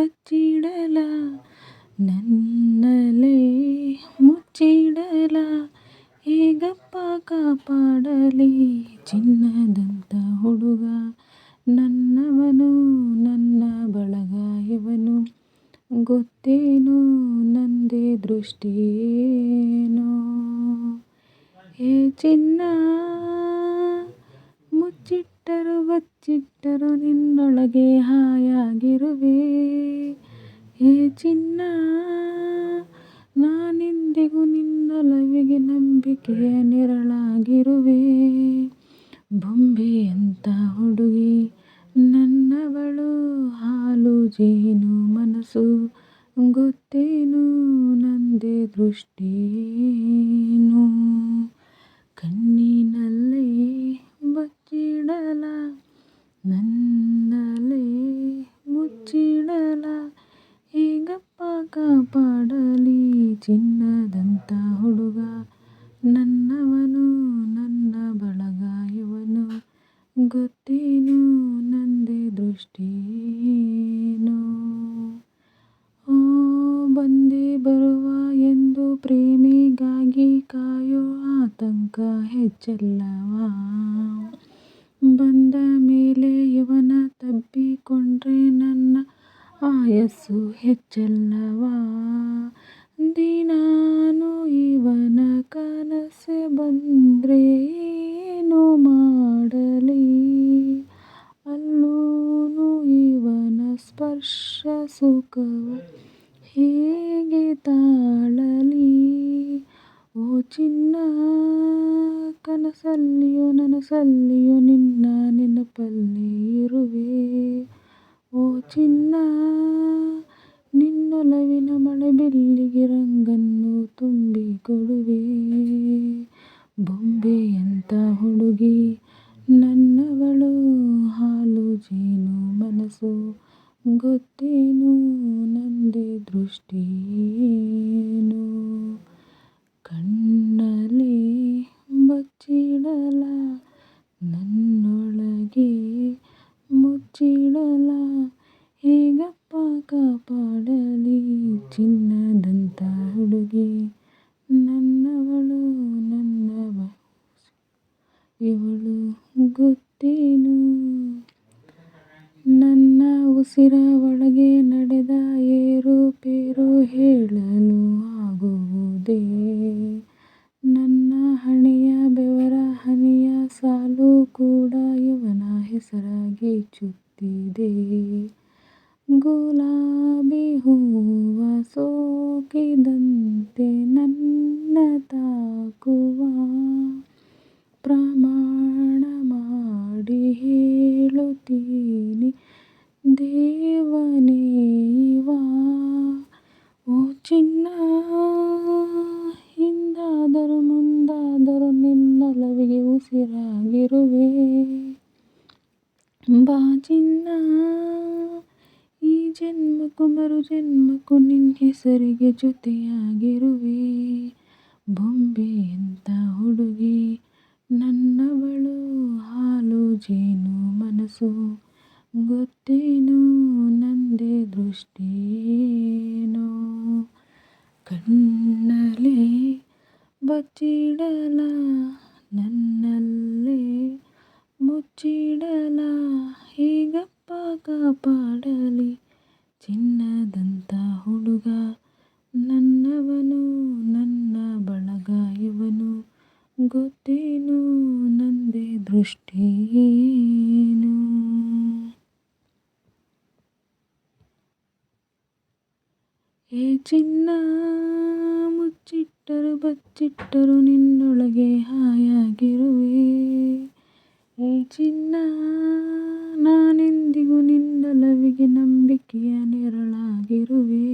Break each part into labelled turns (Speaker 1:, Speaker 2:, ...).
Speaker 1: ಬಚ್ಚಿಡಲ ನನ್ನಲೇ ಮುಚ್ಚಿಡಲ ಹೇಗಪ್ಪ ಕಾಪಾಡಲಿ ಚಿನ್ನದಂಥ ಹುಡುಗ ನನ್ನವನು ನನ್ನ ಬಳಗ ಇವನು ಗೊತ್ತೇನು ನಂದೇ ದೃಷ್ಟಿಯೇನೋ ಹೇ ಚಿನ್ನ ಮುಚ್ಚಿಟ್ಟರು ಬಚ್ಚಿಟ್ಟರು ನಿನ್ನೊಳಗೆ ಹಾಯಾಗಿರುವೆ ಹೇ ಚಿನ್ನ ನಾನೆಂದಿಗೂ ನಿನ್ನೊಲವಿಗೆ ನಂಬಿಕೆಯ ನೆರಳಾಗಿರುವೆ ಬೊಂಬೆಯಂಥ ಹುಡುಗಿ ನನ್ನವಳು ಹಾಲು ಜೇನು ಮನಸ್ಸು ಗೊತ್ತೇನು ನಂದೇ ದೃಷ್ಟಿಯೇನು ಕಣ್ಣಿನಲ್ಲೇ ಬಚ್ಚಿಡಲ ನನ್ನಲೇ ಮುಚ್ಚಿಡಲ ಹೇಗಪ್ಪ ಕಾಪಾಡಲಿ ಚಿನ್ನದಂಥ ಹುಡುಗ ನನ್ನವನು ನನ್ನ ಬಳಗ ಇವನು ಗೊತ್ತೇನು ನಂದೇ ದೃಷ್ಟಿಯೇನೋ ಓ ಬಂದೇ ಬರುವ ಎಂದು ಪ್ರೇಮಿಗಾಗಿ ಕಾಯೋ ಆತಂಕ ಹೆಚ್ಚಲ್ಲವಾ ಬಂದ ಮೇಲೆ ಇವನ ತಬ್ಬಿಕೊಂಡ್ರೆ ನನ್ನ ಆಯಸ್ಸು ಹೆಚ್ಚಲ್ಲವಾ ದಿನಾನು ಇವನ ಕನಸೆ ಬಂದ್ರೆ ಏನು ಮಾಡಲಿ ಅಲ್ಲೂನು ಇವನ ಸ್ಪರ್ಶ ಸುಖವ ಹೇಗೆ ತಾಳಲಿ ಓ ಚಿನ್ನ ಕನಸಲ್ಲಿಯೋ ನನಸಲ್ಲಿಯೋ ನಿನ್ನ ನೆನಪಲ್ಲಿ ಇರುವೆ ಓ ಚಿನ್ನ ನಿನ್ನೊಲವಿನ ಮಳೆ ಬಿಲ್ಲಿಗೆ ರಂಗನ್ನು ತುಂಬಿಕೊಡುವೆ ಬೊಂಬೆಯಂಥ ಹುಡುಗಿ ನನ್ನವಳು ಹಾಲು ಜೇನು ಮನಸ್ಸು ಗೊತ್ತೇನು ನಂದೇ ದೃಷ್ಟಿಯೇನು ಕಣ್ಣಲ್ಲಿ ಬಚ್ಚಿಡಲ ನನ್ನೊಳಗೆ ಮುಚ್ಚಿಡಲ ಹೇಗಪ್ಪ ಕಾಪಾಡಲಿ ಚಿನ್ನದಂಥ ಹುಡುಗಿ ನನ್ನವಳು ನನ್ನವ ಇವಳು ಗೊತ್ತೇನು ನನ್ನ ಉಸಿರ ಒಳಗೆ ನಡೆದ ಏರುಪೇರು ಹೇಳಲು ಆಗುವುದೇ ನನ್ನ ಹಣೆಯ ಬೆವರ ಹನಿಯ ಸಾಲು ಕೂಡ ಇವನ ಹೆಸರಾಗಿ ಚುತ್ತಿದೆ ಗುಲಾಬಿ ಹೂವ ಸೋಕಿದಂತೆ ನನ್ನ ತಾಕುವ ಪ್ರಮಾಣ ಮಾಡಿ ಹೇಳುತ್ತೀನಿ ದೇವನೇ ಇವ ಓ ಚಿನ್ನ ಹಿಂದಾದರೂ ಮುಂದಾದರೂ ನಿನ್ನೊಲವಿಗೆ ಉಸಿರಾಗಿರುವೆ ಬಾ ಚಿನ್ನ ಈ ಜನ್ಮಕ್ಕೂ ಮರು ಜನ್ಮಕ್ಕೂ ನಿನ್ನ ಹೆಸರಿಗೆ ಜೊತೆಯಾಗಿರುವೆ ಬೊಂಬೆಯಂಥ ಹುಡುಗಿ ನನ್ನವಳು ಹಾಲು ಜೇನು ಮನಸ್ಸು ಗೊತ್ತೇನು ನಂದೇ ದೃಷ್ಟಿಯೇನೋ ಕಣ್ಣಲ್ಲೇ ಬಚ್ಚಿಡಲ ನನ್ನಲ್ಲೇ ಮುಚ್ಚಿಡಲ ಹೇಗಪ್ಪ ಕಾಪಾಡಲಿ ಚಿನ್ನದಂಥ ಹುಡುಗ ನನ್ನವನು ನನ್ನ ಬಳಗ ಇವನು ಗೊತ್ತೇನು ನಂದೇ ದೃಷ್ಟಿಯೇನು ಹೇ ಚಿನ್ನ ಮುಚ್ಚಿಟ್ಟರು ಬಚ್ಚಿಟ್ಟರು ನಿನ್ನೊಳಗೆ ಹಾಯಾಗಿರುವೆ ಹೇ ಚಿನ್ನ ನಾನೆಂದಿಗೂ ನಿನ್ನೊಲವಿಗೆ ನಂಬಿಕೆಯ ನೆರಳಾಗಿರುವೆ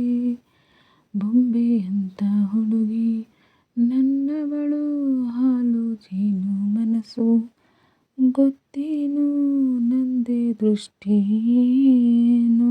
Speaker 1: ಬೊಂಬೆಯಂಥ ಹುಡುಗಿ ನನ್ನವಳು ಹಾಲು ಜೇನು ಮನಸ್ಸು ಗೊತ್ತೇನು ನಂದೇ ದೃಷ್ಟಿಯೇನು